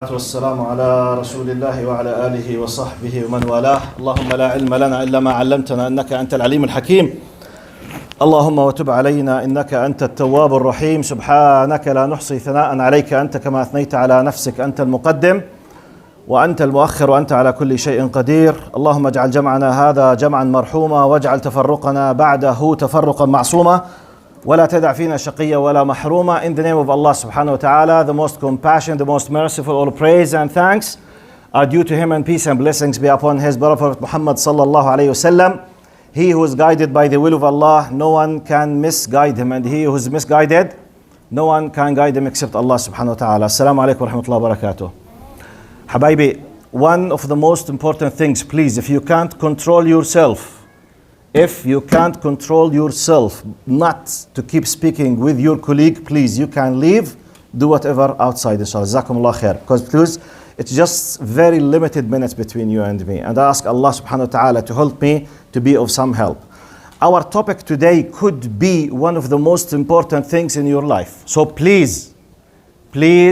والسلام على رسول الله وعلى آله وصحبه ومن والاه. اللهم لا علم لنا إلا ما علمتنا إنك أنت العليم الحكيم. اللهم وتب علينا إنك أنت التواب الرحيم. سبحانك لا نحصي ثناء عليك أنت كما أثنيت على نفسك. أنت المقدم وأنت المؤخر وأنت على كل شيء قدير. اللهم اجعل جمعنا هذا جمعا مرحوما واجعل تفرقنا بعده تفرقا معصوما ولا تدع فينا شقيا ولا محروما. In the name of Allah subhanahu wa ta'ala, the most compassionate, the most merciful, all praise and thanks are due to him, and peace and blessings be upon his beloved Prophet Muhammad sallallahu alayhi wasallam. He who is guided by the will of Allah, no one can misguide him, and he who is misguided, no one can guide him except Allah subhanahu wa ta'ala. Assalamu alaikum wa rahmatullahi wa barakatuh. Habibi, one of the most important things, please, if you can't control yourself, not to keep speaking with your colleague, please, you can leave, do whatever outside, inshallah. Jazakumullah khair. Because it's just very limited minutes between you and me. And I ask Allah subhanahu wa ta'ala to help me to be of some help. Our topic today could be one of the most important things in your life. So please pay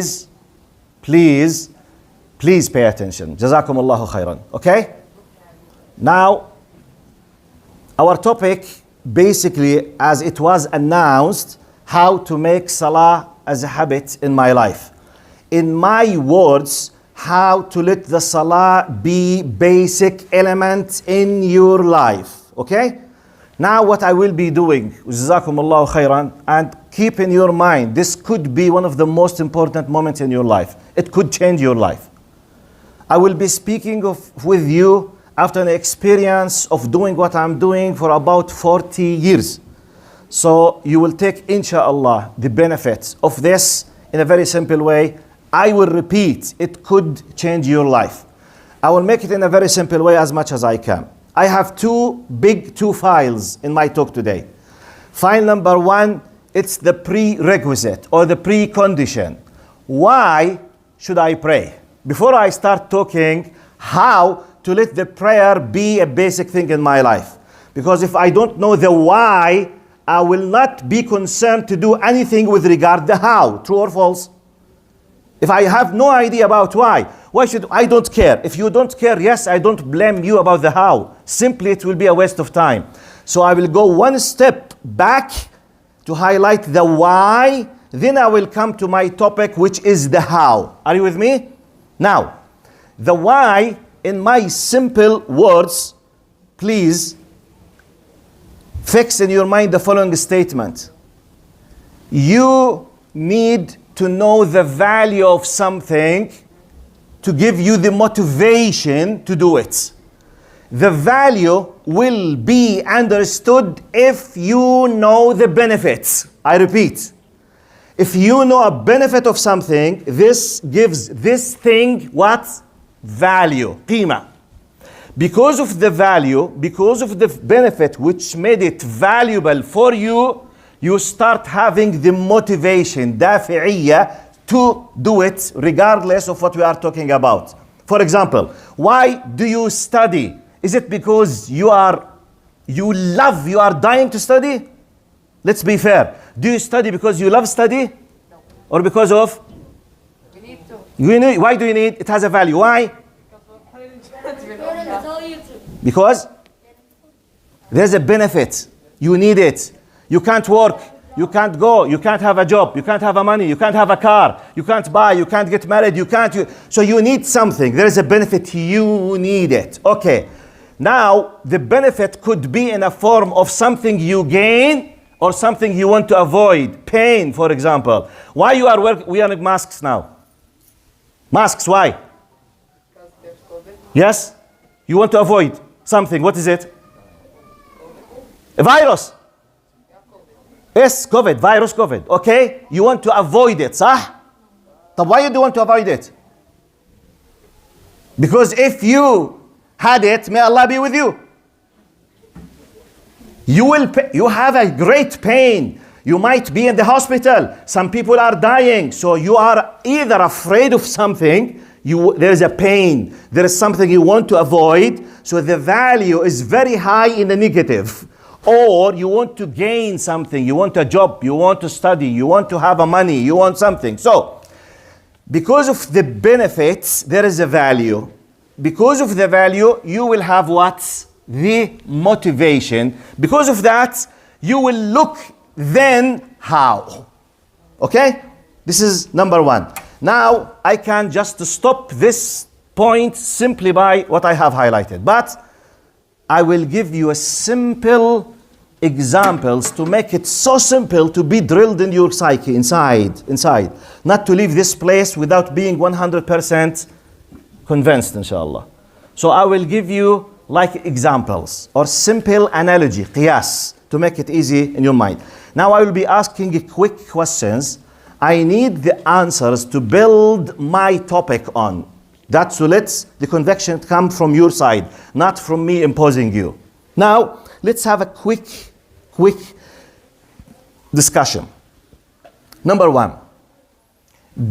attention. Jazakumullahu khairan. Okay? Now, our topic, basically, as it was announced, how to make Salah as a habit in my life. In my words, how to let the Salah be basic element in your life. Okay? Now what I will be doing, Jazakumullahu khairan, and keep in your mind, this could be one of the most important moments in your life. It could change your life. I will be speaking with you after an experience of doing what I'm doing for about 40 years. So you will take, inshallah, the benefits of this in a very simple way. I will repeat, it could change your life. I will make it in a very simple way as much as I can. I have two files in my talk today. File number one, it's the prerequisite or the precondition. Why should I pray? Before I start talking, how to let the prayer be a basic thing in my life. Because if I don't know the why, I will not be concerned to do anything with regard to the how. True or false? If I have no idea about why should I don't care. If you don't care, yes, I don't blame you about the how. Simply, it will be a waste of time. So I will go one step back to highlight the why. Then I will come to my topic, which is the how. Are you with me? Now, the why, in my simple words, please fix in your mind the following statement. You need to know the value of something to give you the motivation to do it. The value will be understood if you know the benefits. I repeat, if you know a benefit of something, this gives this thing what? Value, qima. Because of the value, because of the benefit which made it valuable for you, you start having the motivation, dafi'iyya, to do it regardless of what we are talking about. For example, why do you study? Is it because you are dying to study? Let's be fair. Do you study because you love study? No. Or because of? We need to. Why do you need? It has a value. Why? Because there's a benefit. You need it. You can't work. You can't go. You can't have a job. You can't have a money. You can't have a car. You can't buy. You can't get married. So you need something. There is a benefit. You need it. Okay. Now, the benefit could be in a form of something you gain or something you want to avoid. Pain, for example. Why we are wearing masks now? Masks, why? Because there's COVID. Yes? You want to avoid something. What is it? A virus. Yes, COVID, virus COVID. Okay? You want to avoid it, صح? But why do you want to avoid it? Because if you had it, may Allah be with you. You have a great pain. You might be in the hospital. Some people are dying. So you are either afraid of something, there is a pain, there is something you want to avoid. So the value is very high in the negative. Or you want to gain something, you want a job, you want to study, you want to have a money, you want something. So Because of the benefits, there is a value. Because of the value, you will have what? The motivation. Because of that, you will look then how. Okay? This is number one. Now, I can just stop this point simply by what I have highlighted. But I will give you a simple examples to make it so simple to be drilled in your psyche, inside. Not to leave this place without being 100% convinced, inshallah. So I will give you like examples or simple analogy, qiyas, to make it easy in your mind. Now I will be asking quick questions. I need the answers to build my topic on. That so let the conviction come from your side, not from me imposing you. Now, let's have a quick discussion. Number one,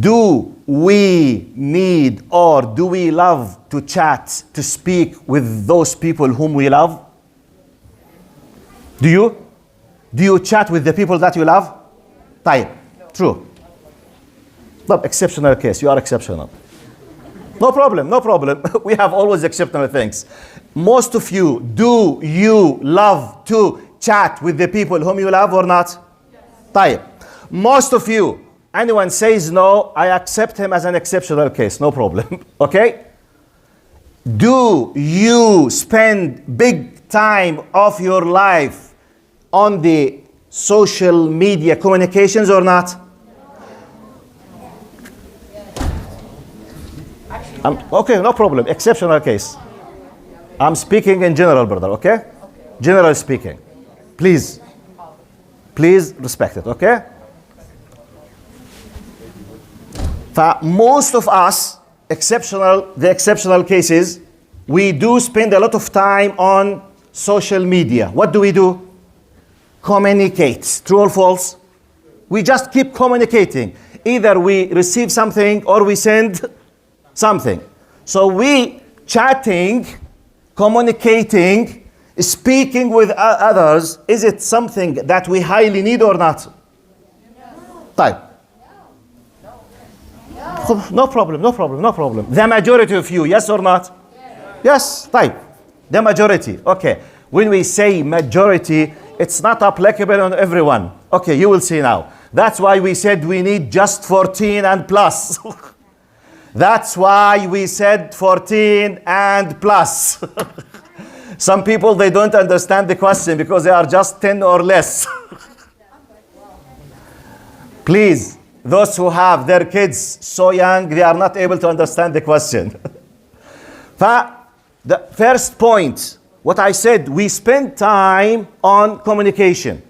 do we need or do we love to chat, to speak with those people whom we love? Do you? Do you chat with the people that you love? طيب. True. No, exceptional case. You are exceptional. No problem. We have always exceptional things. Most of you, do you love to chat with the people whom you love or not? Yes. طيب. Most of you, anyone says no, I accept him as an exceptional case. No problem. Okay? Do you spend big time of your life on the social media communications or not? Okay, no problem. Exceptional case. I'm speaking in general, brother, okay? General speaking. Please respect it, okay? For most of us, the exceptional cases, we do spend a lot of time on social media. What do? Communicate. True or false? We just keep communicating. Either we receive something or we send something. So we chatting, communicating, speaking with others, is it something that we highly need or not? طيب. No problem. The majority of you, yes or not? Yes. طيب. The majority. Okay. When we say majority, it's not applicable on everyone. Okay, you will see now. That's why we said we need just 14 and plus. That's why we said 14 and plus. Some people, they don't understand the question because they are just 10 or less. Please, those who have their kids so young, they are not able to understand the question. The first point, what I said, we spend time on communication.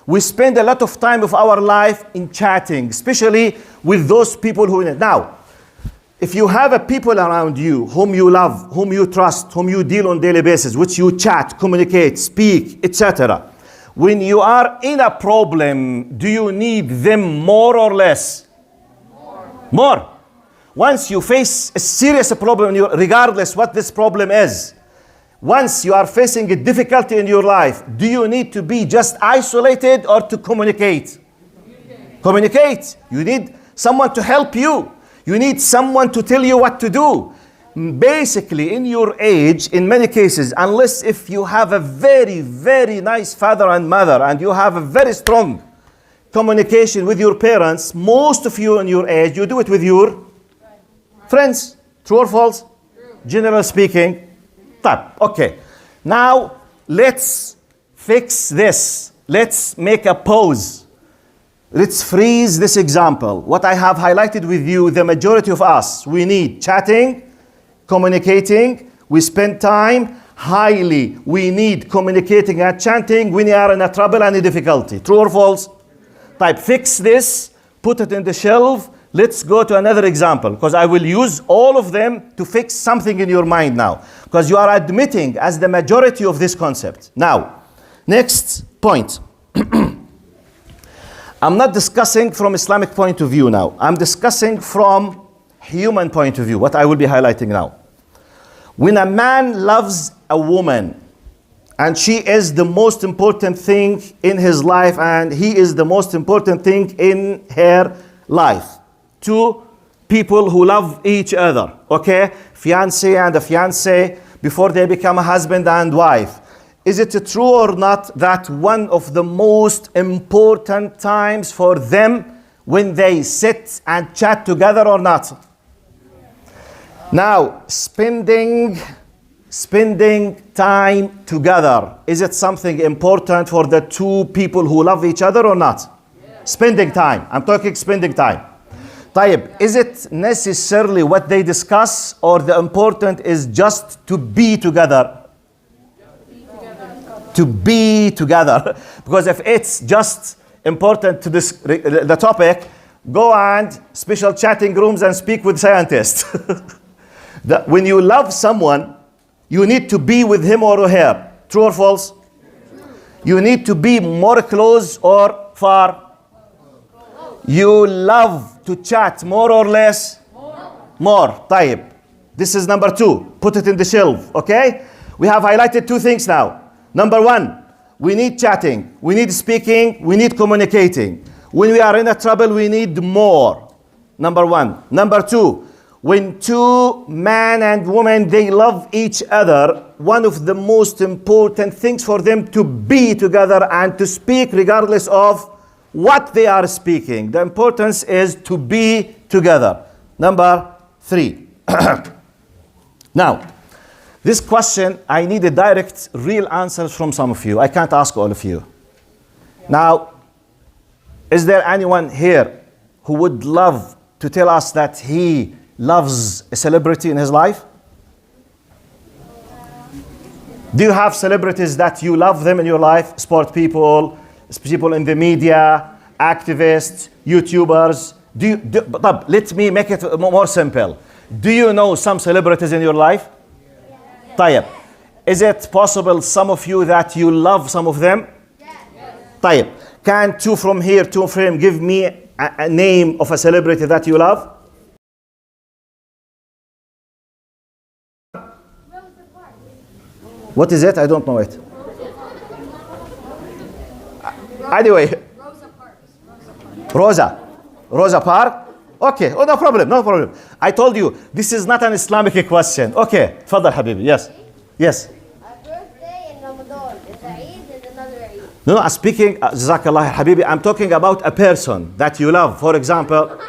We spend a lot of time of our life in chatting, especially with those people who... Now, if you have a people around you whom you love, whom you trust, whom you deal on daily basis, which you chat, communicate, speak, etc. When you are in a problem, do you need them more or less? More. Once you face a serious problem, regardless what this problem is, once you are facing a difficulty in your life, do you need to be just isolated or to communicate? Communicate. You need someone to help you. You need someone to tell you what to do. Basically, in your age, in many cases, unless if you have a very, very nice father and mother and you have a very strong communication with your parents, most of you in your age, you do it with your friends. True or false? True. Generally speaking. Okay. Now, let's fix this. Let's make a pause. Let's freeze this example. What I have highlighted with you, the majority of us, we need chatting, communicating, we spend time, highly, we need communicating and chanting when you are in a trouble and a difficulty. True or false? Type, fix this, put it in the shelf. Let's go to another example, because I will use all of them to fix something in your mind now, because you are admitting as the majority of this concept. Now, next point. I'm not discussing from Islamic point of view now. I'm discussing from human point of view, what I will be highlighting now. When a man loves a woman, and she is the most important thing in his life, and he is the most important thing in her life, to people who love each other, okay? Fiancé and a fiancé before they become a husband and wife. Is it true or not that one of the most important times for them when they sit and chat together or not? Now, spending time together, is it something important for the two people who love each other or not? Yeah. Spending time. I'm talking spending time. طيب, is it necessarily what they discuss, or the important is just to be together? To be together. Because if it's just important to the topic, go and special chatting rooms and speak with scientists. When you love someone, you need to be with him or her. True or false? You need to be more close or far? You love to chat more or less? More. طيب. This is number 2. Put it in the shelf, okay? We have highlighted 2 things now. Number 1, we need chatting, we need speaking, we need communicating. When we are in a trouble, we need more. Number 1. Number 2, when two man and woman, they love each other, one of the most important things for them to be together and to speak regardless of what they are speaking. The importance is to be together. Number 3. Now, this question, I need a direct, real answers from some of you. I can't ask all of you. Now, is there anyone here who would love to tell us that he loves a celebrity in his life? Do you have celebrities that you love them in your life? Sport people, people in the media, activists, YouTubers. Let me make it more simple. Do you know some celebrities in your life? طيب. Is it possible some of you that you love some of them? طيب. Can 2 from here, 2 from him give me a name of a celebrity that you love? What is it? I don't know it. Anyway. Rosa Parks. Okay. Oh, no problem. No problem. I told you, this is not an Islamic question. Okay. Tfadal, Habibi. Yes. Yes. A birthday in Ramadan. It's a Eid and another Eid. No, I'm speaking, Jazakallah, Habibi, I'm talking about a person that you love. For example,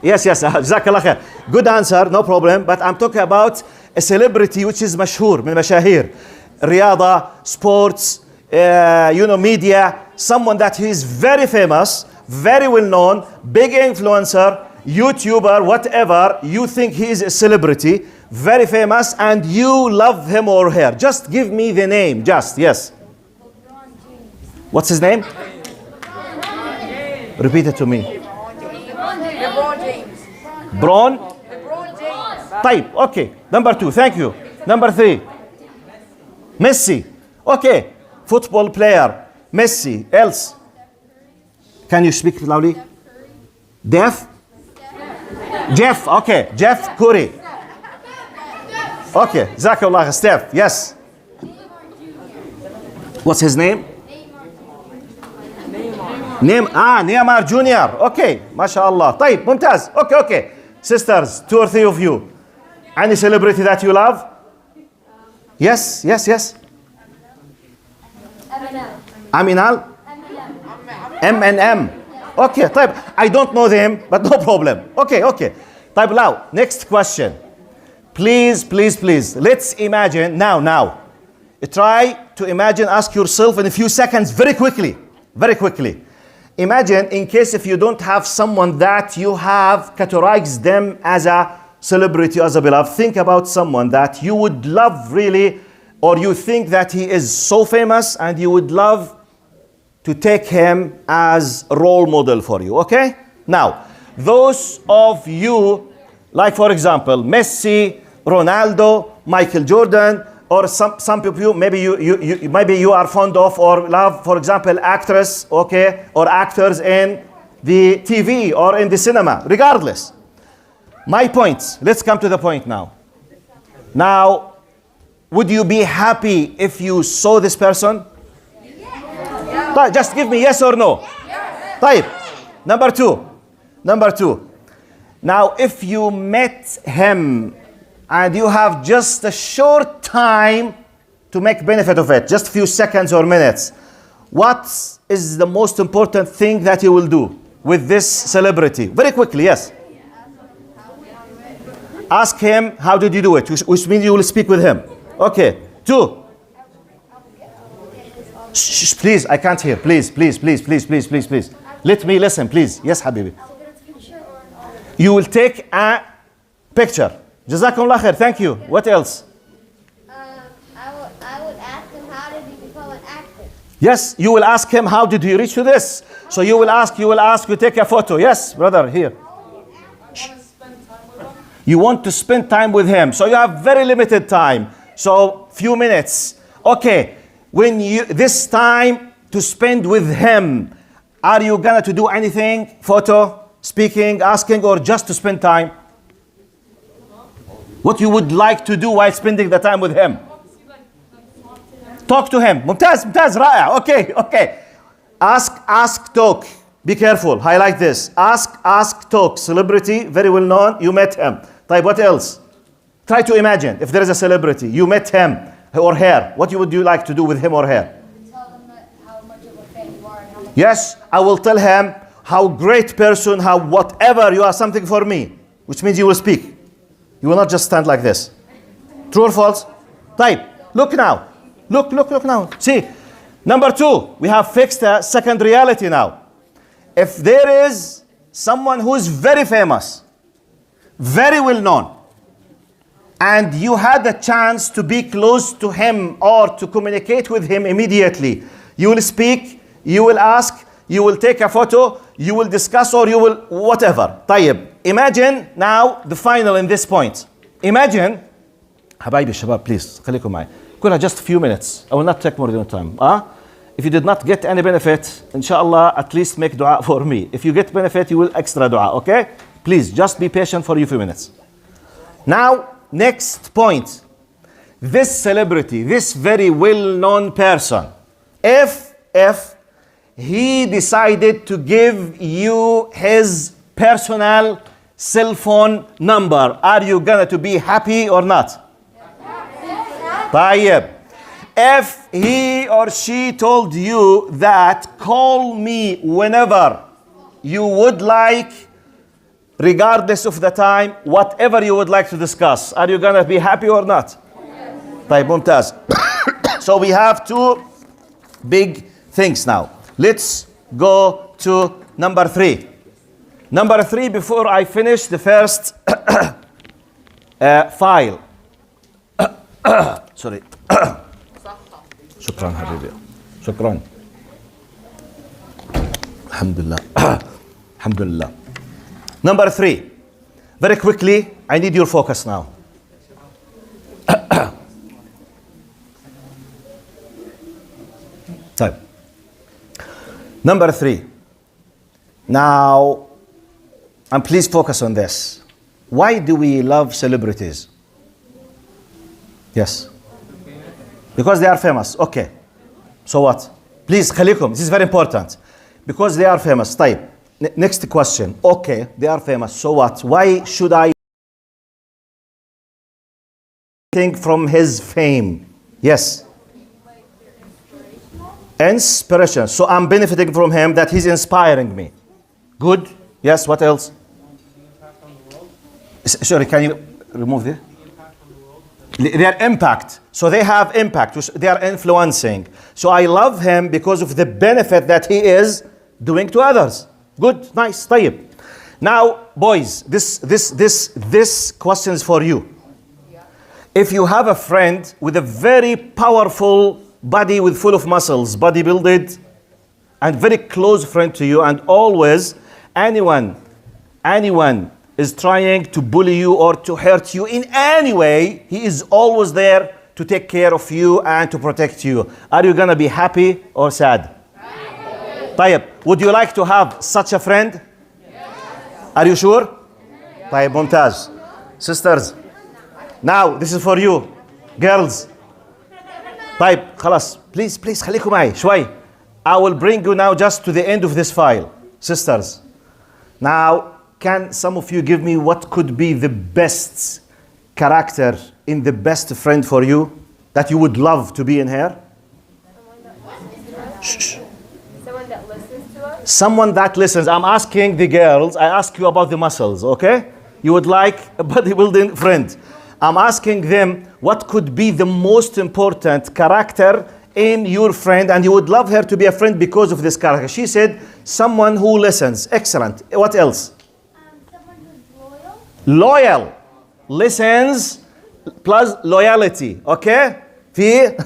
yes, Jazakallah khair. Good answer, no problem. But I'm talking about a celebrity which is mashhoor, min mashahir. Riyada, sports, media. Someone that is very famous, very well known, big influencer, YouTuber, whatever. You think he is a celebrity, very famous, and you love him or her. Just give me the name, just, yes. What's his name? Repeat it to me. LeBron James. LeBron James. Type. Okay. Number 2. Thank you. Number 3. Messi. Okay. Football player. Messi. Else. Can you speak loudly? Jeff. Okay. Jeff Curry. Okay. Jazakallah. Steph. Yes. What's his name? Neymar Jr. Okay. MashaAllah. طيب. ممتاز. Okay. Sisters, 2 or 3 of you. Any celebrity that you love? Yes. Aminal? M&M. Okay. طيب. I don't know them, but no problem. Okay. طيب now, next question. Please. Let's imagine now. Try to imagine, ask yourself in a few seconds, very quickly. Imagine, in case if you don't have someone that you have categorized them as a celebrity, as a beloved, think about someone that you would love really, or you think that he is so famous and you would love to take him as a role model for you, okay? Now, those of you, like for example, Messi, Ronaldo, Michael Jordan, or some people, maybe you are fond of or love, for example, actress, okay, or actors in the TV or in the cinema, regardless. My point, let's come to the point now. Now, would you be happy if you saw this person? Yeah. Just give me yes or no. Yes. Number two. Now, if you met him and you have just a short time to make benefit of it, just a few seconds or minutes, what is the most important thing that you will do with this celebrity? Very quickly, yes. Ask him, how did you do it? Which means you will speak with him. Okay. 2. Shh, please, I can't hear. Please. Let me listen, please. Yes, Habibi. You will take a picture. Jazakumullah khair. Thank you. What else? I would ask him, how did he become an actor? Yes, you will ask him, how did he reach to this? So you will ask, you take a photo. Yes, brother, here. You want to spend time with him. So you have very limited time. So few minutes. Okay, when this time to spend with him, are you gonna to do anything? Photo, speaking, asking, or just to spend time? What you would like to do while spending the time with him? Talk to him. ممتاز رائع. Okay. Ask, talk. Be careful. Highlight this. Ask, talk. Celebrity, very well known. You met him. طيب, what else? Try to imagine if there is a celebrity. You met him or her. What would you like to do with him or her? Tell them how much of a fan you are and how much. Yes, I will tell him how great person, how whatever, you are something for me. Which means you will speak. You will not just stand like this. True or false? Type. Look now. Look now. See. Number 2, we have fixed a second reality now. If there is someone who is very famous, very well known, and you had the chance to be close to him or to communicate with him immediately, you will speak, you will ask, you will take a photo, you will discuss, or you will whatever. طيب. Imagine now the final in this point. Imagine, حبايبي الشباب, please, خليكم معي. كلها just a few minutes. I will not take more than time. If you did not get any benefit, inshallah, at least make dua for me. If you get benefit, you will extra dua, okay? Please, just be patient for a few minutes. Now, next point. This celebrity, this very well-known person, if he decided to give you his personal cell phone number, are you gonna to be happy or not? طيب. If he or she told you that call me whenever you would like, regardless of the time, whatever you would like to discuss, are you gonna be happy or not? طيب, ممتاز. So we have 2 big things now. Let's go to number 3. Number 3, before I finish the first file. Sorry. شكرا حبيبي. شكرا. الحمد لله. Number 3. Very quickly, I need your focus now. طيب. Number 3. Now, and please focus on this. Why do we love celebrities? Yes. Because they are famous. Okay. So what? Please, خليكم. This is very important. Because they are famous. طيب. Next question. Okay, they are famous. So what? Why should I think from his fame? Yes. Inspiration. So I'm benefiting from him, that he's inspiring me. Good. Yes, what else? Sorry, can you remove this? Their impact. So they have impact. They are influencing. So I love him because of the benefit that he is doing to others. Good, nice, طيب. Now, boys, this question is for you. If you have a friend with a very powerful body with full of muscles, bodybuilded, and very close friend to you, and always anyone is trying to bully you or to hurt you in any way, he is always there to take care of you and to protect you. Are you gonna be happy or sad? طيب, would you like to have such a friend? Are you sure? طيب, ممتاز. Sisters, now this is for you. Girls. طيب, خلاص. Please, خليكم معي شوي. I will bring you now just to the end of this file. Sisters. Now, can some of you give me what could be the best character in the best friend for you that you would love to be in her? Shh. Someone that listens to us. Someone that listens. I'm asking the girls, I ask you about the muscles, okay? You would like a bodybuilding friend. I'm asking them what could be the most important character in your friend, and you would love her to be a friend because of this character. She said, someone who listens. Excellent. What else? Someone who's loyal. Loyal. Listens plus loyalty. Okay? في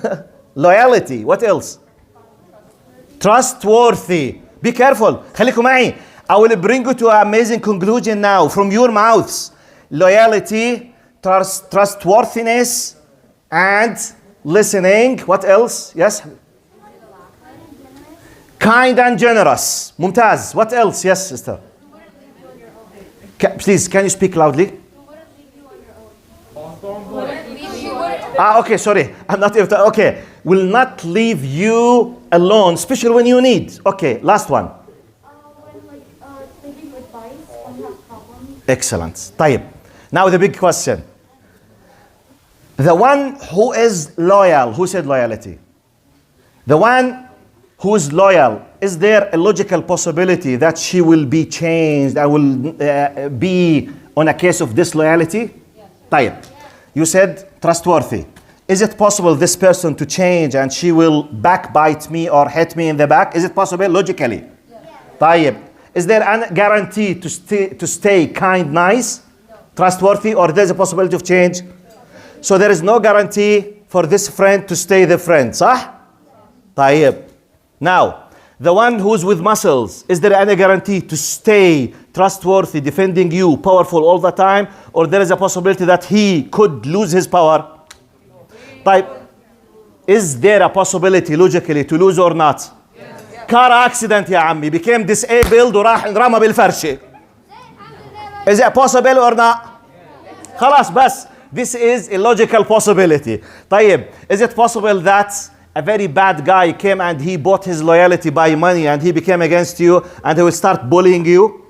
loyalty. What else? Trustworthy. Be careful. خليكم معي. I will bring you to an amazing conclusion now from your mouths. Loyalty, trustworthiness, and listening. What else? Yes? Kind and generous. ممتاز. What else? Yes, sister. Please, can you speak loudly? Okay, sorry. I'm not able to. Okay. Will not leave you alone, especially when you need. Okay, last one. They give advice when you have problems. Excellent. طيب. Now the big question. The one who is loyal, who said loyalty? The one who is loyal, is there a logical possibility that she will be changed and will be on a case of disloyalty? Yes. طيب. You said trustworthy. Is it possible this person to change and she will backbite me or hit me in the back? Is it possible logically? Yes. طيب. Is there a guarantee to stay kind, nice, trustworthy, or there's a possibility of change? So there is no guarantee for this friend to stay the friend, صح? طيب. Now, the one who's with muscles, is there any guarantee to stay trustworthy, defending you, powerful all the time, or there is a possibility that he could lose his power? طيب. Is there a possibility logically to lose or not? Car accident يا عمي, became disabled وراح انرمى بالفرشة. Is it possible or not? خلاص بس. This is a logical possibility. طيب, is it possible that a very bad guy came and he bought his loyalty by money and he became against you and he will start bullying you?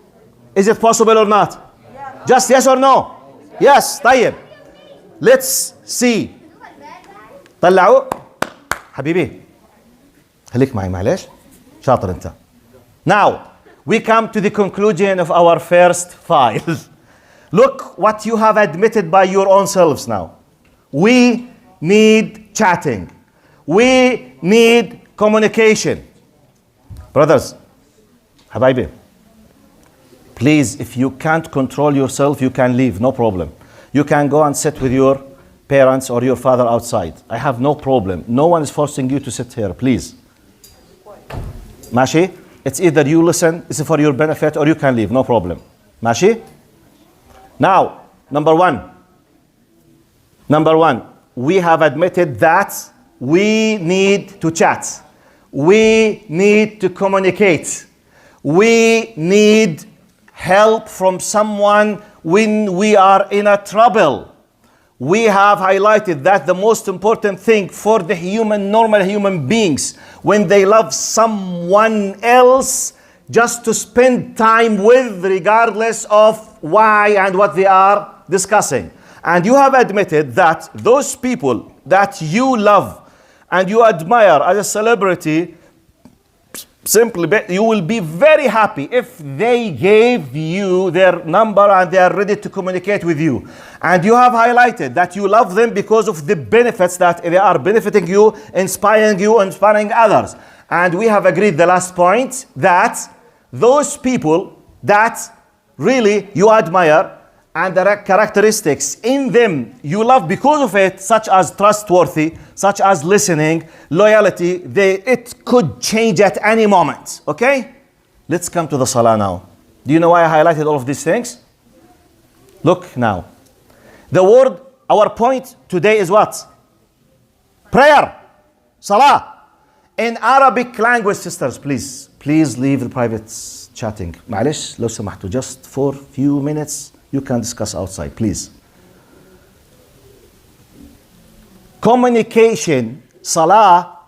Is it possible or not? Yeah. Just yes or no? Yes. طيب. Let's see. طلعوا. حبيبي. خليك معي معلش. شاطر انت. Now, we come to the conclusion of our first file. Look what you have admitted by your own selves now. We need chatting. We need communication. Brothers, حبايبي, please, if you can't control yourself, you can leave, no problem. You can go and sit with your parents or your father outside. I have no problem. No one is forcing you to sit here, please. ماشي? It's either you listen, it's for your benefit, or you can leave, no problem. ماشي? Now, number one, we have admitted that we need to chat. We need to communicate. We need help from someone when we are in a trouble. We have highlighted that the most important thing for the normal human beings, when they love someone else, just to spend time with, regardless of why and what they are discussing. And you have admitted that those people that you love and you admire as a celebrity, simply, you will be very happy if they gave you their number and they are ready to communicate with you. And you have highlighted that you love them because of the benefits that they are benefiting you, inspiring others. And we have agreed the last point that those people that really you admire and the characteristics in them you love because of it, such as trustworthy, such as listening, loyalty, it could change at any moment. Okay? Let's come to the Salah now. Do you know why I highlighted all of these things? Look now. The word, our point today is what? Prayer. Salah. In Arabic language, sisters, please leave the private chatting. معلش لو سمحتوا, just for few minutes you can discuss outside, please. Communication, salah,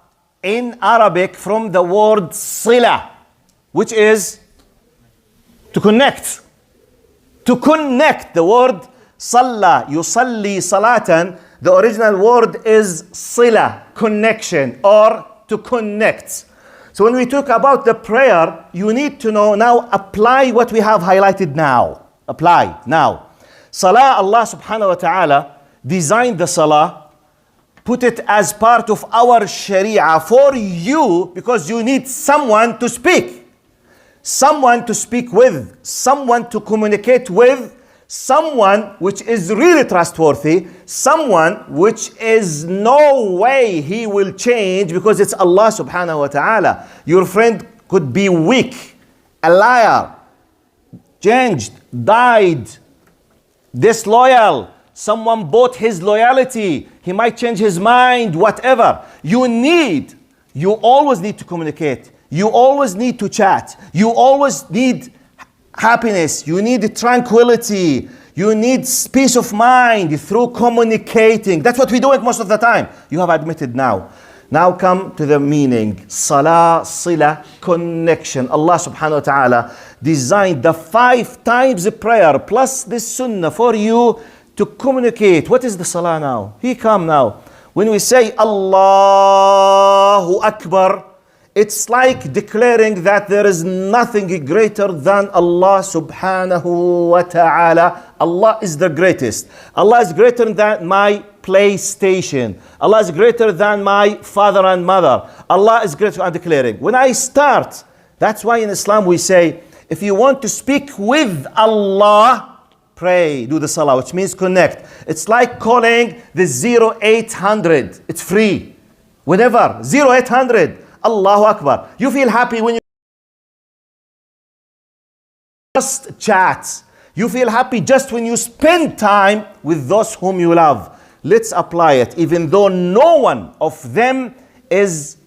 in Arabic from the word sila, which is to connect. To connect, the word Salah, yusalli salatan, the original word is sila, connection, or to connect. So when we talk about the prayer, you need to know now, apply what we have highlighted now. Apply now. Salah, Allah subhanahu wa ta'ala designed the salah, put it as part of our sharia for you because you need someone to speak. Someone to speak with, someone to communicate with, someone which is really trustworthy, someone which is no way he will change because it's Allah subhanahu wa ta'ala. Your friend could be weak, a liar, changed, died, disloyal, someone bought his loyalty, he might change his mind, whatever. You always need to communicate. You always need to chat. You always need happiness. You need tranquility. You need peace of mind through communicating. That's what we do most of the time. You have admitted now. Now come to the meaning. Salah, sila, connection. Allah subhanahu wa ta'ala designed the 5 times prayer plus this sunnah for you to communicate. What is the salah now? He come now. When we say Allahu Akbar, it's like declaring that there is nothing greater than Allah subhanahu wa ta'ala. Allah is the greatest. Allah is greater than my PlayStation. Allah is greater than my father and mother. Allah is greater. I'm declaring. When I start, that's why in Islam we say, if you want to speak with Allah, pray, do the salah, which means connect. It's like calling the 0800. It's free. Whenever, 0800. Allahu Akbar. You feel happy when you just chat. You feel happy just when you spend time with those whom you love. Let's apply it, even though no one of them is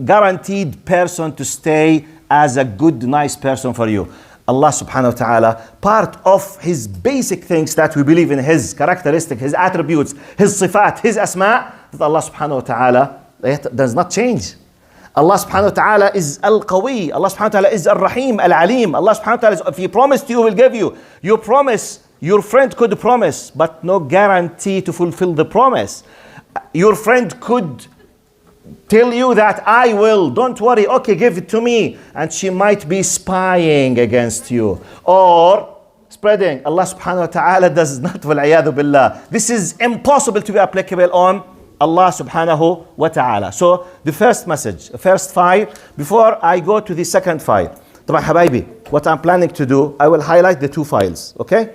guaranteed person to stay as a good, nice person for you. Allah subhanahu wa ta'ala, part of his basic things that we believe in, his characteristic, his attributes, his sifat, his asma, that Allah subhanahu wa ta'ala does not change. Allah subhanahu wa ta'ala is al-qawi. Allah subhanahu wa ta'ala is al-rahim, al-alim. Allah subhanahu wa ta'ala is, if he promised you, he will give you. You promise, your friend could promise, but no guarantee to fulfill the promise. Your friend could tell you that I will, don't worry, okay, give it to me. And she might be spying against you or spreading. Allah subhanahu wa ta'ala does not, wal-iyadu billah. This is impossible to be applicable on Allah subhanahu wa ta'ala. So the first message, the first file, before I go to the second file. طبعا حبايبي, what I'm planning to do, I will highlight the 2 files, okay?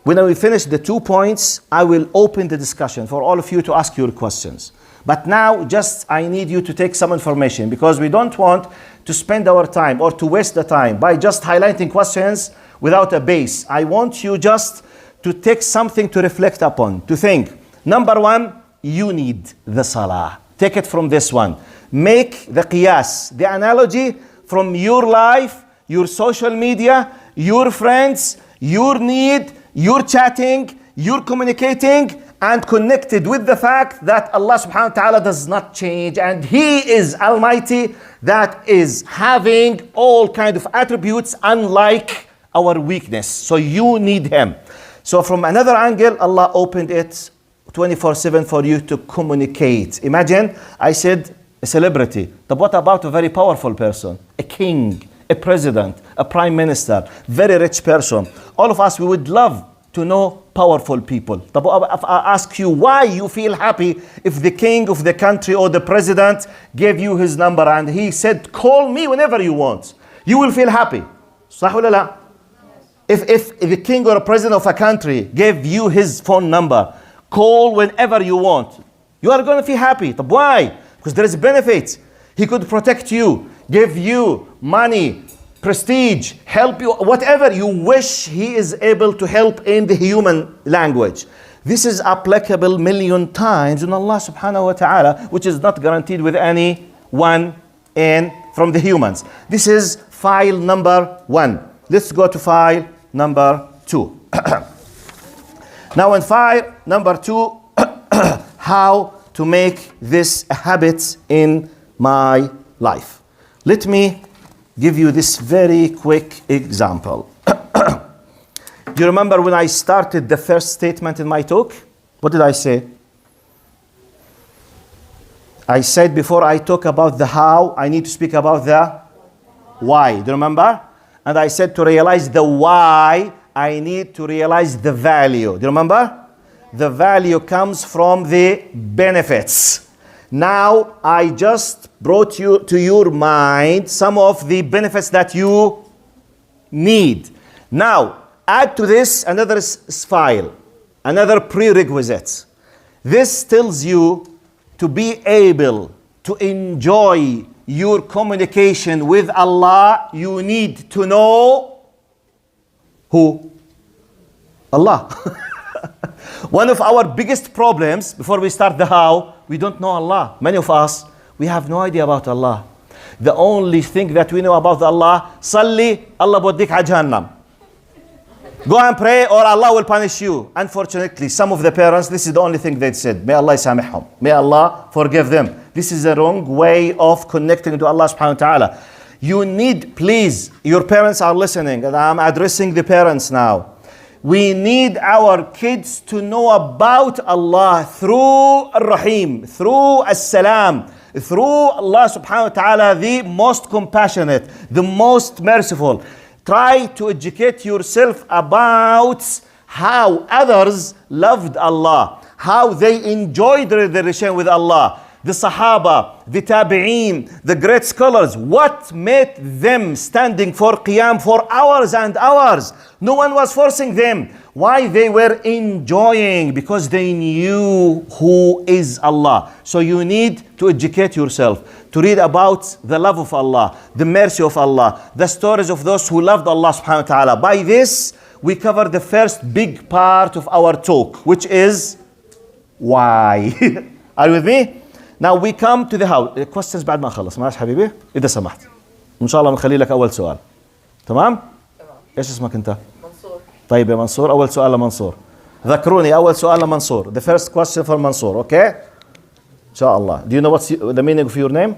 When we finish the 2 points, I will open the discussion for all of you to ask your questions. But now, just I need you to take some information because we don't want to spend our time or to waste the time by just highlighting questions without a base. I want you just to take something to reflect upon, to think. Number 1, you need the salah. Take it from this one. Make the qiyas, the analogy from your life, your social media, your friends, your need, your chatting, your communicating, and connected with the fact that Allah subhanahu wa ta'ala does not change and He is Almighty, that is having all kind of attributes unlike our weakness. So you need Him. So from another angle, Allah opened it 24/7 for you to communicate. Imagine I said a celebrity. But what about a very powerful person? A king, a president, a prime minister, very rich person. All of us, we would love to know powerful people. But if I ask you why you feel happy if the king of the country or the president gave you his number and he said, call me whenever you want, you will feel happy. صح ولا لا? If the king or a president of a country gave you his phone number, call whenever you want, you are going to feel happy. But why? Because there is benefit. He could protect you, give you money, prestige, help you, whatever you wish, he is able to help in the human language. This is applicable million times in Allah subhanahu wa ta'ala, which is not guaranteed with any one from the humans. This is file number 1. Let's go to file number 2. Now in file number 2, how to make this a habit in my life. Let me give you this very quick example. Do you remember when I started the first statement in my talk? What did I say? I said before I talk about the how, I need to speak about the why. Do you remember? And I said to realize the why, I need to realize the value. Do you remember? The value comes from the benefits. Now, I just brought you to your mind some of the benefits that you need. Now, add to this another file, another prerequisite. This tells you to be able to enjoy your communication with Allah, you need to know who? Allah. One of our biggest problems before we start the how, we don't know Allah. Many of us, we have no idea about Allah. The only thing that we know about Allah, Salli, Allah boddik ha jahannam. Go and pray or Allah will punish you. Unfortunately, some of the parents, this is the only thing they said. May Allah ysamihhum. May Allah forgive them. This is a wrong way of connecting to Allah subhanahu wa ta'ala. You need, please, your parents are listening and I'm addressing the parents now. We need our kids to know about Allah through Ar-Rahim, through As-Salam, through Allah subhanahu wa ta'ala, the most compassionate, the most merciful. Try to educate yourself about how others loved Allah, how they enjoyed their relation with Allah. The Sahaba, the Tabi'een, the great scholars, what made them standing for Qiyam for hours and hours? No one was forcing them. Why? They were enjoying because they knew who is Allah. So you need to educate yourself, to read about the love of Allah, the mercy of Allah, the stories of those who loved Allah subhanahu wa ta'ala. By this, we cover the first big part of our talk, which is why. Are you with me? Now we come to the how. Questions بعد ما أخلص معلش حبيبي إذا سمحت. إن شاء الله بنخلي لك أول سؤال. تمام؟ إيش اسمك أنت؟ منصور. طيب يا منصور أول سؤال لمنصور. ذكروني أول سؤال لمنصور. The first question for Mansoor, okay? إن شاء الله. Do you know what's the meaning of your name?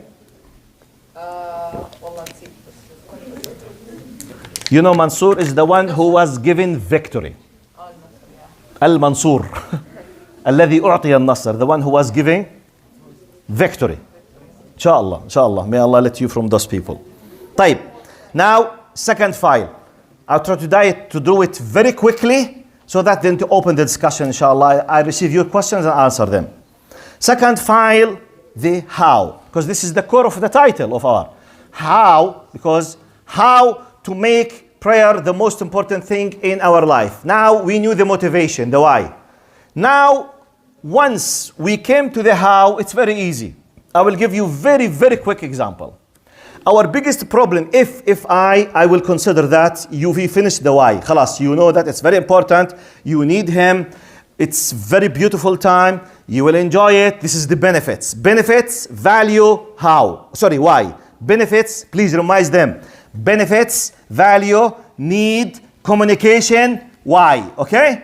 والله نسيت. You know Mansoor is the one who was given victory. Al-Mansur. الذي أعطي النصر. The one who was giving victory. Inshallah. May Allah let you from those people. طيب. Now, second file. I'll try to do it very quickly so that then to open the discussion, inshallah, I receive your questions and answer them. Second file, the how. Because this is the core of the title of our. How, because how to make prayer the most important thing in our life. Now, we knew the motivation, the why. Now, once we came to the how, it's very easy. I will give you very, very quick example. Our biggest problem, if I will consider that you finished the why. Khalas, you know that it's very important. You need him. It's very beautiful time. You will enjoy it. This is the benefits. Benefits, value, how. Sorry, why. Benefits, please remind them. Benefits, value, need, communication, why. Okay?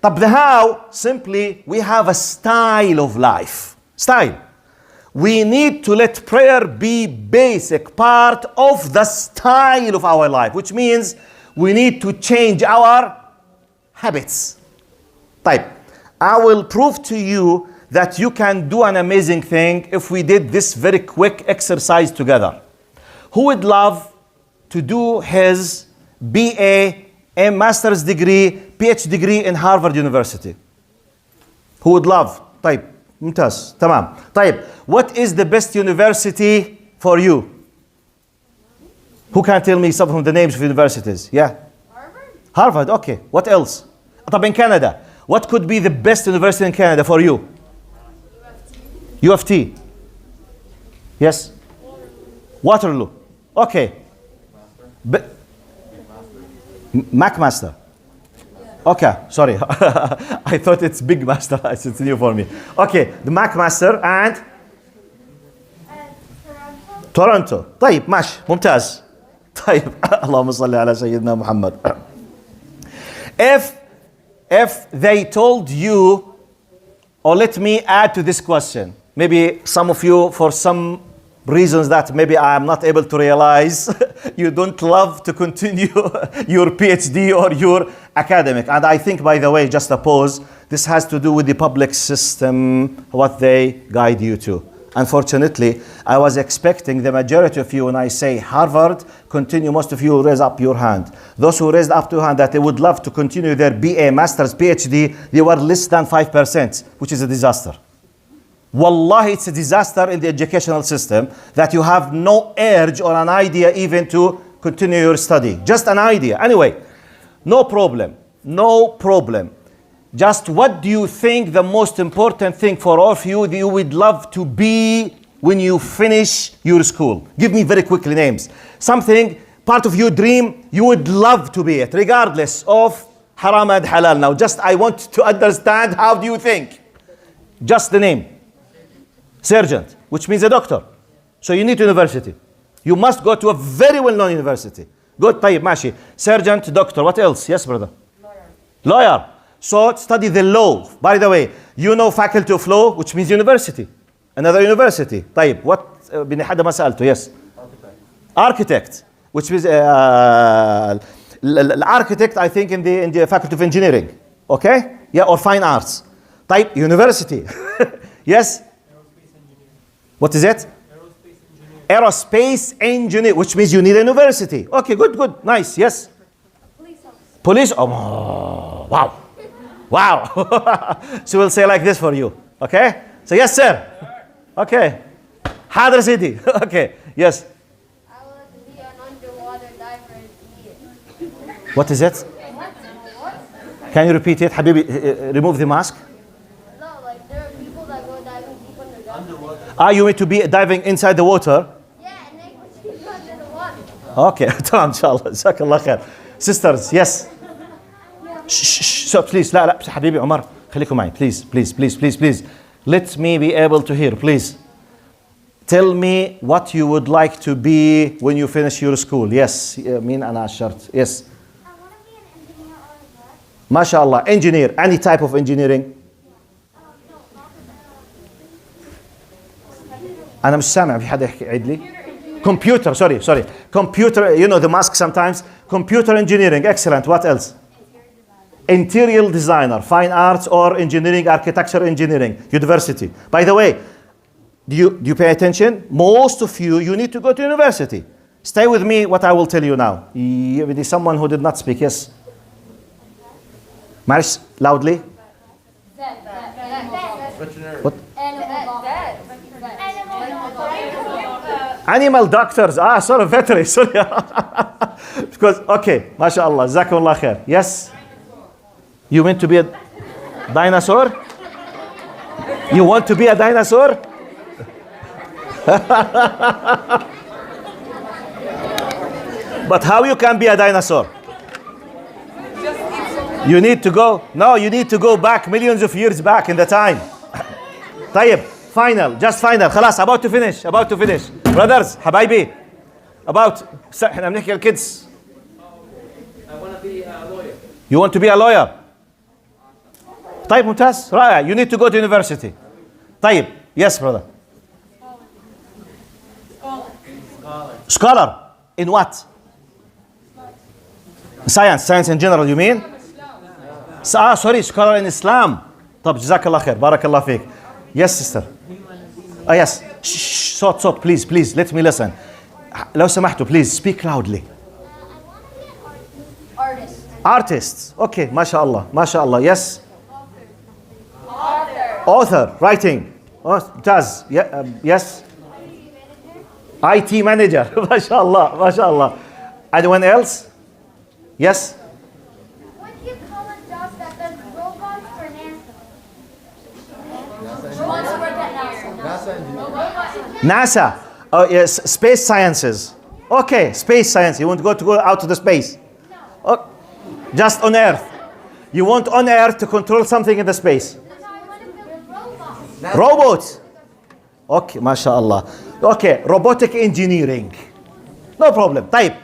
But the how, simply, we have a style of life. Style. We need to let prayer be basic part of the style of our life, which means we need to change our habits. Type. I will prove to you that you can do an amazing thing if we did this very quick exercise together. Who would love to do his BA, a master's degree, PhD degree in Harvard University? Who would love? Type. ممتاز. تمام. طيب. What is the best university for you? Who can tell me some of the names of universities? Yeah. Harvard. Okay. What else? طب in Canada. What could be the best university in Canada for you? UFT. Yes. Waterloo. Okay. McMaster. Okay, sorry. I thought it's Big Master. It's new for me. Okay, the McMaster and Toronto. طيب ماشي ممتاز. طيب اللهم صل على سيدنا محمد. If they told you, or let me add to this question, maybe some of you, for some reasons that maybe I am not able to realize, you don't love to continue your PhD or your academic. And I think, by the way, just a pause, this has to do with the public system, what they guide you to. Unfortunately, I was expecting the majority of you, when I say Harvard, continue, most of you raise up your hand. Those who raised up your hand that they would love to continue their BA, Master's, PhD, they were less than 5%, which is a disaster. Wallahi, it's a disaster in the educational system that you have no urge or an idea even to continue your study. Just an idea. Anyway, no problem. No problem. Just what do you think the most important thing for all of you that you would love to be when you finish your school? Give me very quickly names. Something, part of your dream, you would love to be it, regardless of haram and halal. Now, just I want to understand, how do you think? Just the name. Surgeon, which means a doctor. So you need university. You must go to a very well-known university. Good, طيب, ماشي. Surgeon, doctor, what else? Yes, brother. Lawyer. So study the law. By the way, you know faculty of law, which means university. Another university. طيب, what بني حدا ما سألته? Yes. Architect, which means architect, I think in the faculty of engineering. Okay? Yeah, or fine arts. طيب, university. Yes. What is it? Aerospace engineer, which means you need a university. Okay, good, good, nice, yes. Police. Oh, wow. Wow. So we'll say like this for you. Okay? So yes, sir. Okay. Hadr City. Okay. Yes. I want to be an underwater diver engineer. What is it? Can you repeat it? Habibi, remove the mask. No, like there are people that go diving deep underwater. Ah, you mean to be diving inside the water? Yeah, and they put you under the water. Okay. تمام إن شاء الله. جزاك الله خير. Sisters, yes. Shh. So please, لا حبيبي عمر, خليكم معي. Please. Let me be able to hear, please. Tell me what you would like to be when you finish your school. Yes, مين أنا أشرت. Yes. I want to be an engineer or a vet. ما شاء الله. Engineer, any type of engineering. أنا مش سامع, في حدا يحكي عيد لي. Computer, sorry. Computer, you know the mask sometimes. Computer engineering, excellent. What else? Interior designer, fine arts or engineering, architecture engineering, university. By the way, do you pay attention? Most of you need to go to university. Stay with me, what I will tell you now. There's someone who did not speak, yes. Marish, loudly. What? Animal doctors. Sorry, veterinary. Sorry. Because, okay, mashallah, jazakumullah khair. Yes? You want to be a dinosaur? You want to be a dinosaur? But how you can be a dinosaur? You need to go, no, you need to go back millions of years back in the time. طيب, final, just final. خلاص, about to finish. Brothers, حبايبي. احنا بنحكي kids. I want to be a lawyer. You want to be a lawyer? طيب, ممتاز, رائع. You need to go to university. طيب, yes, brother. Scholar. In what? Science in general, you mean? Sorry, scholar in Islam. طب, جزاك الله خير. بارك الله فيك. Yes, sister. Yes. Shh, صوت, please, let me listen. لو سمحتوا, please, speak loudly. Artists. Okay, mashallah. Yes. Author, writing. Does. Yeah, yes. IT manager. mashallah. Anyone else? Yes. What do you call a job that does robots for NASA? NASA. Oh, yes, space sciences. Okay, space science. You want to go out to the space? Oh, just on Earth. You want on Earth to control something in the space. No, I want to build robots. Robots. Okay, mashallah. Okay, robotic engineering. No problem. طيب.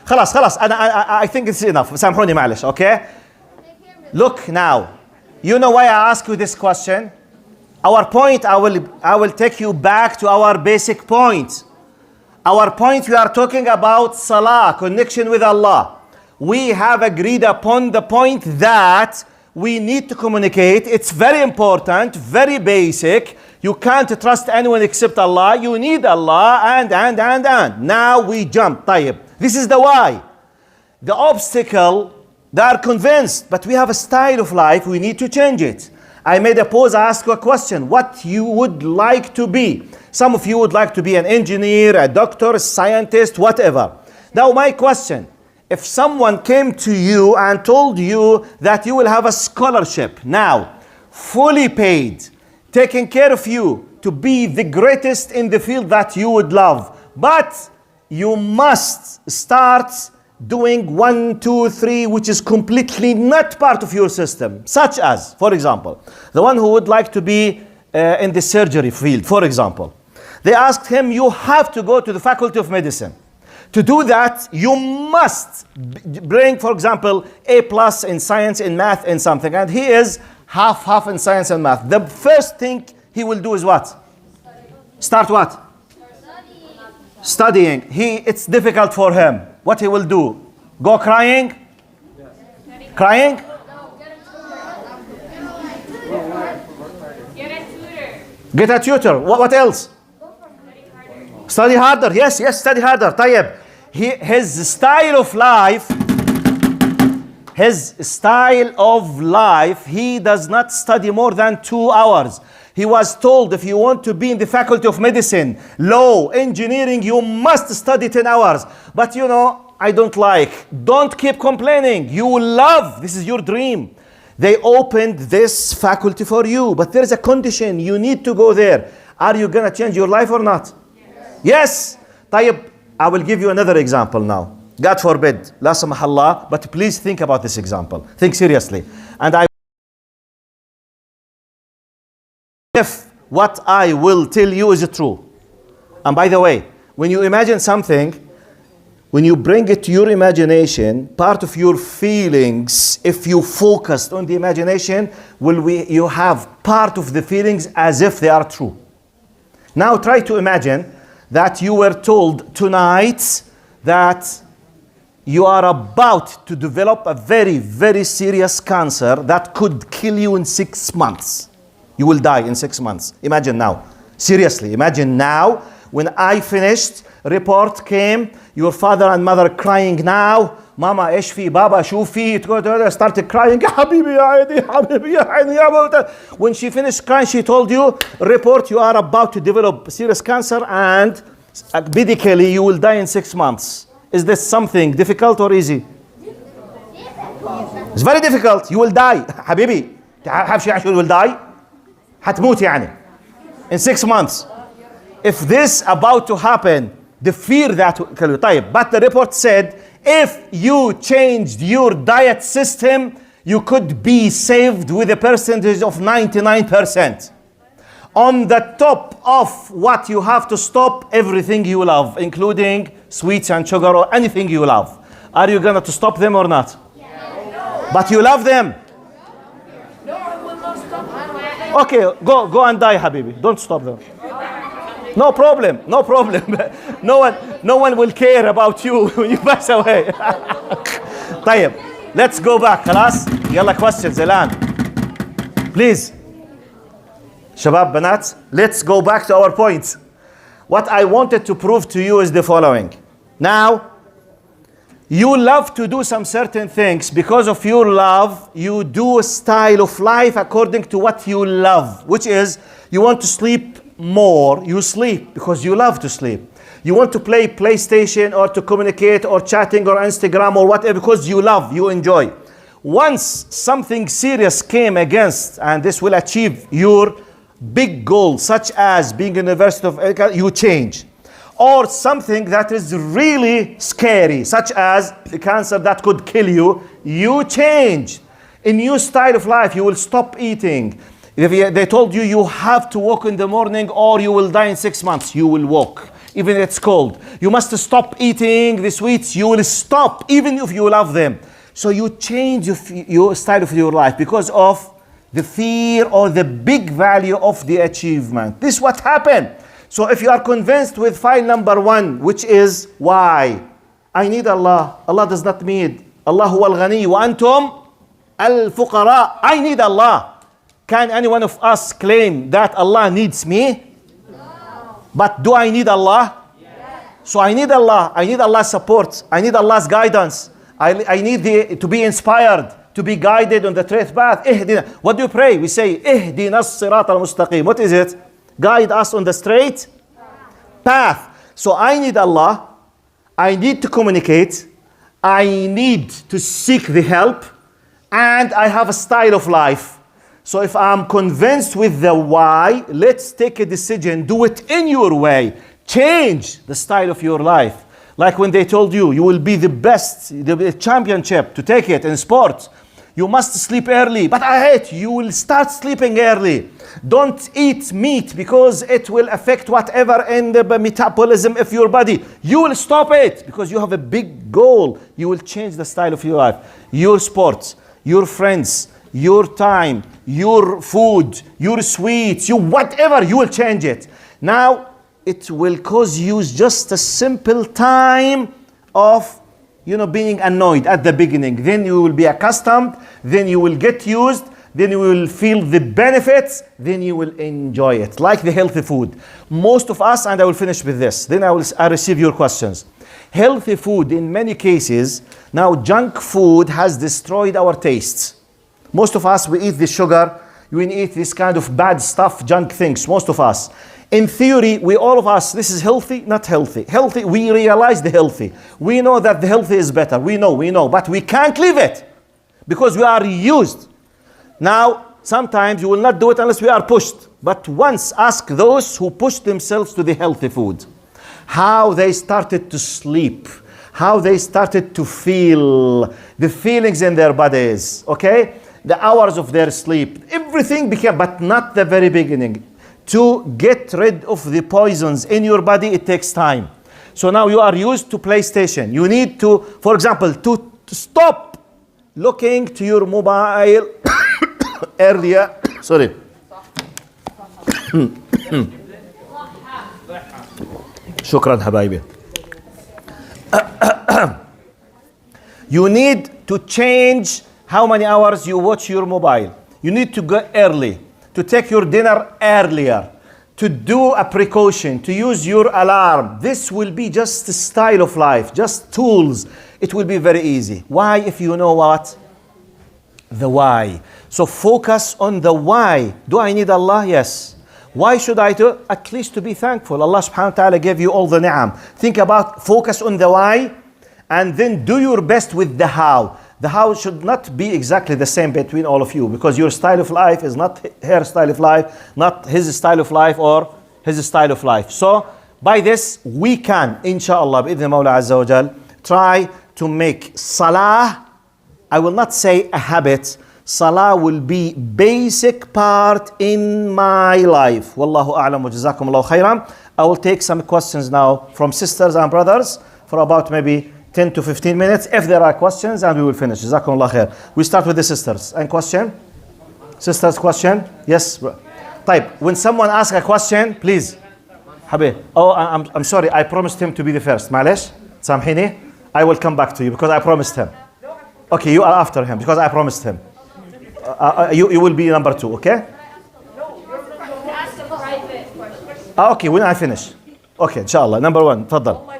خلاص. I think it's enough. سامحوني معلش, okay? Look now. You know why I ask you this question? Our point, I will take you back to our basic point. Our point, we are talking about Salah, connection with Allah. we have agreed upon the point that we need to communicate. It's very important, very basic. You can't trust anyone except Allah. You need Allah and. Now we jump. طيب. This is the why. The obstacle, they are convinced, but we have a style of life, we need to change it. I made a pause, I asked you a question. What you would like to be? Some of you would like to be an engineer, a doctor, a scientist, whatever. Now my question, if someone came to you and told you that you will have a scholarship now, fully paid, taking care of you to be the greatest in the field that you would love, but you must start doing 1, 2, 3, which is completely not part of your system, such as, for example, the one who would like to be in the surgery field, for example. They asked him, you have to go to the Faculty of Medicine. To do that, you must bring, for example, A+ in science, in math, in something, and he is half in science and math. The first thing he will do is what? Start what? Studying. It's difficult for him. What he will do? Go crying? Crying? Get a tutor. What else? Study harder. Yes, study harder. طيب. His style of life, he does not study more than 2 hours. He was told, if you want to be in the Faculty of Medicine, law, engineering, you must study 10 hours. But you know, I don't like. Don't keep complaining. You will love. This is your dream. They opened this faculty for you, but there is a condition. You need to go there. Are you going to change your life or not? Yes. طيب, I will give you another example now. God forbid, la samahallah, but please think about this example. Think seriously. And if what I will tell you is true. And by the way, when you imagine something, when you bring it to your imagination, part of your feelings, if you focused on the imagination, you have part of the feelings as if they are true. Now try to imagine that you were told tonight that you are about to develop a very, very serious cancer that could kill you in 6 months. You will die in 6 months. Imagine now. Seriously, imagine now when I finished, report came, your father and mother crying now. Mama, ايش في بابا شو في? Started crying. حبيبي يا عيني حبيبي يا عيني يا موتى. When she finished crying, she told you, report, you are about to develop serious cancer and medically you will die in 6 months. Is this something difficult or easy? It's very difficult. You will die. حبيبي تعرف شو you will die? حتموت يعني in 6 months. If this about to happen, the fear that will kill you. طيب, but the report said if you changed your diet system, you could be saved with a percentage of 99%. On the top of what you have to stop, everything you love, including sweets and sugar or anything you love. Are you going to stop them or not? Yeah. But you love them. Okay, go and die, Habibi. Don't stop them. No problem. No one will care about you when you pass away. طيب, let's go back. خلاص? يلا questions الآن. Please. Shabab, Banat, let's go back to our point. What I wanted to prove to you is the following. Now, you love to do some certain things. Because of your love, you do a style of life according to what you love, which is you want to sleep more. You sleep because you love to sleep. You want to play PlayStation or to communicate or chatting or Instagram or whatever because you love, you enjoy. Once something serious came against, and this will achieve your big goal, such as being in the University of America, you change. Or something that is really scary, such as the cancer that could kill you, you change. In your style of life, you will stop eating. If they told you you have to walk in the morning or you will die in 6 months, you will walk, even if it's cold. You must stop eating the sweets, you will stop, even if you love them. So you change your style of your life because of the fear or the big value of the achievement. This is what happened. So if you are convinced with file number 1, which is why? I need Allah. Allah does not need Allah huwa al-ghani wa antum al-fuqara. I need Allah. Can any one of us claim that Allah needs me? But do I need Allah? So I need Allah. I need Allah's support. I need Allah's guidance. I need to be inspired, to be guided on the straight path. What do you pray? We say, Ihdina as-sirat al-mustaqim. What is it? Guide us on the straight path. So I need Allah. I need to communicate. I need to seek the help. And I have a style of life. So if I'm convinced with the why, let's take a decision. Do it in your way. Change the style of your life. Like when they told you, you will be the best, the championship to take it in sports. You must sleep early. But I hate you will start sleeping early. Don't eat meat because it will affect whatever in the metabolism of your body. You will stop it because you have a big goal. You will change the style of your life. Your sports, your friends, your time, your food, your sweets, you whatever, you will change it. Now, it will cause you just a simple time of being annoyed at the beginning. Then you will be accustomed. Then you will get used. Then you will feel the benefits. Then you will enjoy it. Like the healthy food. Most of us, and I will finish with this. Then I receive your questions. Healthy food in many cases, now junk food has destroyed our tastes. Most of us, we eat the sugar. We eat this kind of bad stuff, junk things. Most of us. In theory, all of us, this is healthy, not healthy. Healthy, we realize the healthy. We know that the healthy is better. We know. But we can't leave it because we are used. Now, sometimes you will not do it unless we are pushed. But once ask those who pushed themselves to the healthy food, how they started to sleep, how they started to feel, the feelings in their bodies, okay? The hours of their sleep, everything became, but not the very beginning. To get rid of the poisons in your body, it takes time. So now you are used to PlayStation. You need to, for example, to stop looking to your mobile earlier. Sorry. شكرا حبايبي. You need to change how many hours you watch your mobile. You need to go early. To take your dinner earlier, to do a precaution, to use your alarm. This will be just a style of life, just tools. It will be very easy. Why? If you know what? The why. So focus on the why. Do I need Allah? Yes. Why should I do? At least to be thankful. Allah subhanahu wa ta'ala gave you all the ni'am. Think about, focus on the why, and then do your best with the how. The how should not be exactly the same between all of you because your style of life is not her style of life, not his style of life or his style of life. So by this we can, inshallah, بإذن Mawla Azza wa Jal, try to make Salah, I will not say a habit, Salah will be basic part in my life. Wallahu a'lam wa jazakumullahu khairan. I will take some questions now from sisters and brothers for about maybe 10 to 15 minutes, if there are questions, and we will finish. Jazakumullah khair. We start with the sisters. Any question? Sisters, question? Yes. Type. When someone asks a question, please. Habib. Oh, I'm sorry. I promised him to be the first. Malish. Samhini. I will come back to you because I promised him. Okay, you are after him because I promised him. You will be number 2, okay? Ask a private question. Okay, when I finish. Okay, inshallah. Number 1. تفضل.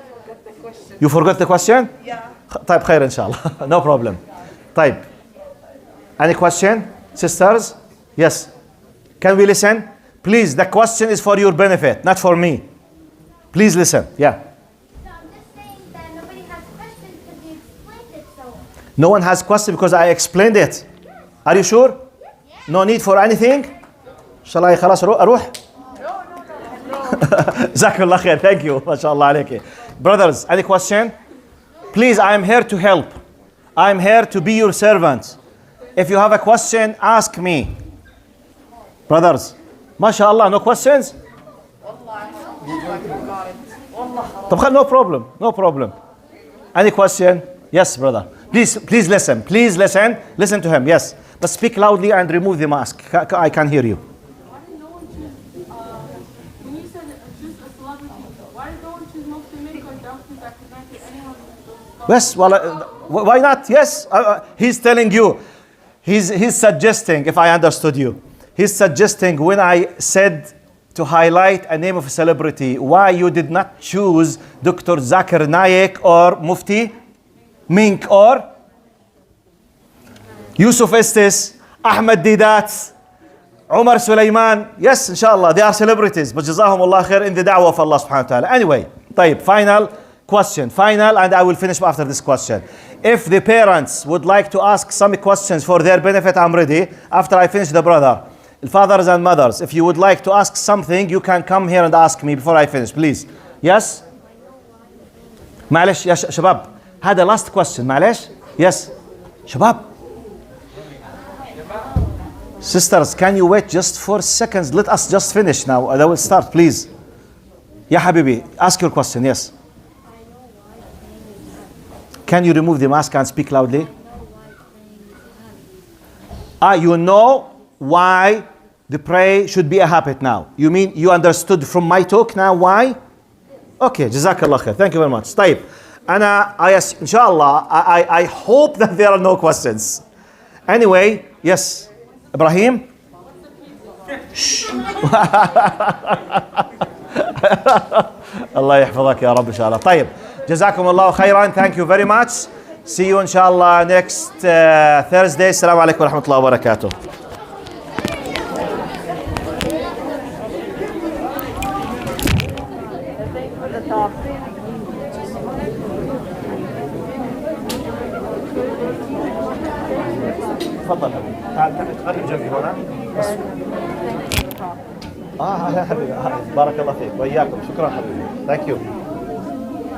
You forgot the question? Yeah. طيب خير إن شاء الله. No problem. طيب. Any question? Sisters? Yes. Can we listen? Please, the question is for your benefit, not for me. Please listen. Yeah. So I'm just saying that nobody has questions because you explained it so well. No one has question because I explained it. Are you sure? No need for anything? Shall I خلاص أروح? جزاك الله خير. Thank you. ما شاء الله عليك. Brothers, any question? Please, I am here to help. I am here to be your servant. If you have a question, ask me. Brothers, MashaAllah, no questions? طب no problem, no problem. Any question? Yes, brother. Please listen. Please listen. Listen to him. Yes. But speak loudly and remove the mask. I can hear you. when you said choose a celebrity, why don't you choose Mufti Mink or Dr. Zakir Naik or anyone who's Yes, well, why not? Yes, he's telling you. He's suggesting, if I understood you, he's suggesting when I said to highlight a name of a celebrity, why you did not choose Dr. Zakir Naik or Mufti Mink or Yusuf Estes, Ahmed Didat, Umar Sulaiman. Yes, inshallah, they are celebrities, but jazahum Allah khair in the da'wah of Allah subhanahu wa ta'ala. Anyway, طيب, final question, and I will finish after this question. If the parents would like to ask some questions for their benefit, I'm ready. After I finish the brother, the fathers and mothers, if you would like to ask something, you can come here and ask me before I finish, please. Yes? معلش يا شباب, هذا last question, معلش. Yes, شباب. Sisters, can you wait just 4 seconds? Let us just finish now. I will start, please. Ya Habibi, ask your question, yes. Can you remove the mask and speak loudly? You know why the pray should be a habit now. You mean you understood from my talk now why? Okay, Jazakallah khair. Thank you very much. طيب. Inshallah, I hope that there are no questions. Anyway, yes. Ibrahim? Shh. Allah يحفظك يا رب إن شاء الله. طيب. جزاكم الله خيرا. Thank you very much. See you inshallah next Thursday. السلام عليكم ورحمة الله وبركاته. تفضل تعال قرب جنبي هنا. يا حبيبي بارك الله فيك وإياكم. شكرا حبيبي. Thank you.